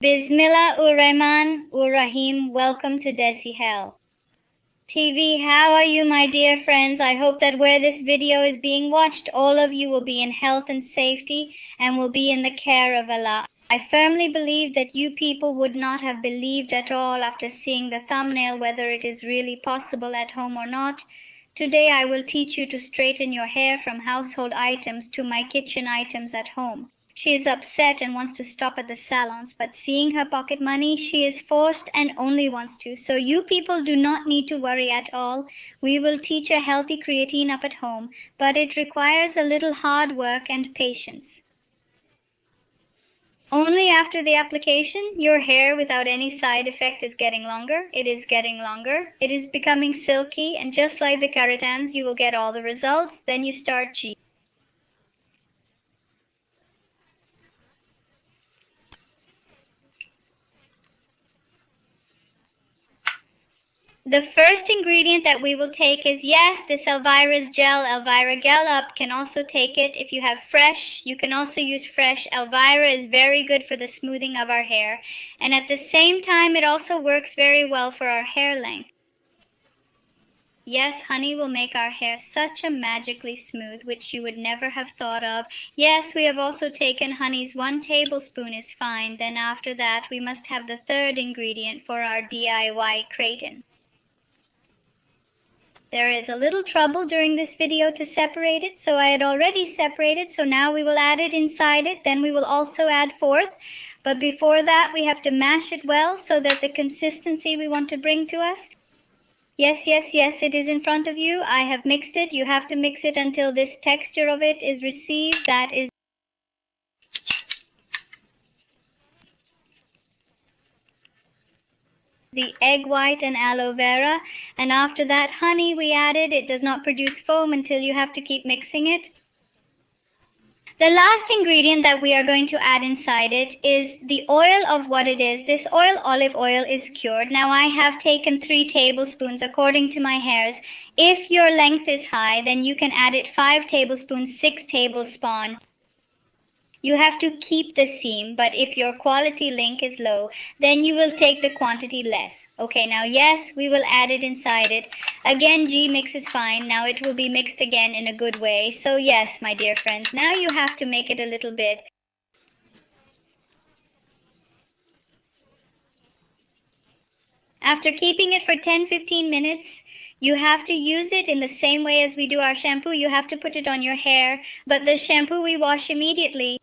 Bismillah-ur-Rahman-ur-Rahim. Welcome to Desi Hell TV. How are you, my dear friends? I hope that where this video is being watched, all of you will be in health and safety and will be in the care of Allah. I firmly believe that you people would not have believed at all after seeing the thumbnail whether it is really possible at home or not. Today I will teach you to straighten your hair from household items to my kitchen items at home. She is upset and wants to stop at the salons, but seeing her pocket money, she is forced and only wants to. So you people do not need to worry at all. We will teach a healthy creatine up at home, but it requires a little hard work and patience. Only after the application, your hair without any side effect is getting longer. It is getting longer. It is becoming silky, and just like the keratins, you will get all the results. Then you start G. The first ingredient that we will take is, yes, this Elvira's gel. Elvira Gel Up can also take it if you have fresh. You can also use fresh. Elvira is very good for the smoothing of our hair. And at the same time, it also works very well for our hair length. Yes, honey will make our hair such a magically smooth, which you would never have thought of. Yes, we have also taken honey's 1 tablespoon is fine. Then after that, we must have the third ingredient for our DIY keratin. There is a little trouble during this video to separate it, so I had already separated, so now we will add it inside it, then we will also add fourth. But before that, we have to mash it well so that the consistency we want to bring to us. Yes, it is in front of you. I have mixed it. You have to mix it until this texture of it is received. That is the egg white and aloe vera, and after that honey we added. It does not produce foam until you have to keep mixing it. The last ingredient that we are going to add inside it is the oil of what it is. This oil, olive oil, is cured. Now I have taken 3 tablespoons according to my hairs. If your length is high, then you can add it 5 tablespoons, 6 tablespoons. You have to keep the seam, but if your quality link is low, then you will take the quantity less. Okay, now yes, we will add it inside it. Again, G mix is fine. Now it will be mixed again in a good way. So yes, my dear friends, now you have to make it a little bit. After keeping it for 10-15 minutes, you have to use it in the same way as we do our shampoo. You have to put it on your hair, but the shampoo we wash immediately.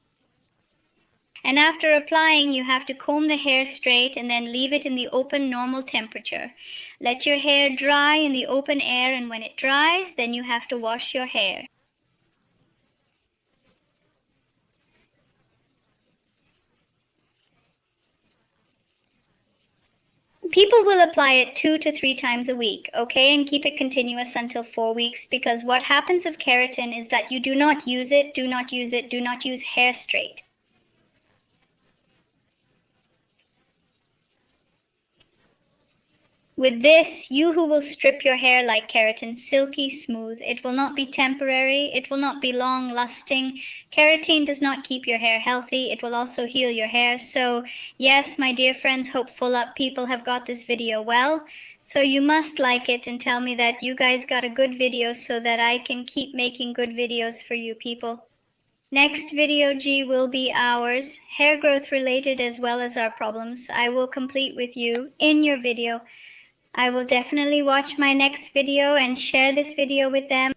And after applying, you have to comb the hair straight and then leave it in the open normal temperature. Let your hair dry in the open air, and when it dries, then you have to wash your hair. People will apply it 2 to 3 times a week, okay, and keep it continuous until 4 weeks, because what happens of keratin is that you do not use it, do not use hair straight. With this, you who will strip your hair like keratin, silky smooth. It will not be temporary, it will not be long lasting. Keratin does not keep your hair healthy, it will also heal your hair. So yes, my dear friends, hopeful up people have got this video well. So you must like it and tell me that you guys got a good video so that I can keep making good videos for you people. Next video G will be ours, hair growth related as well as our problems. I will complete with you in your video. I will definitely watch my next video and share this video with them.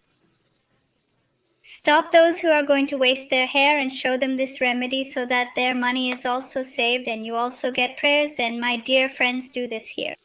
Stop those who are going to waste their hair and show them this remedy so that their money is also saved and you also get prayers. Then my dear friends, do this here.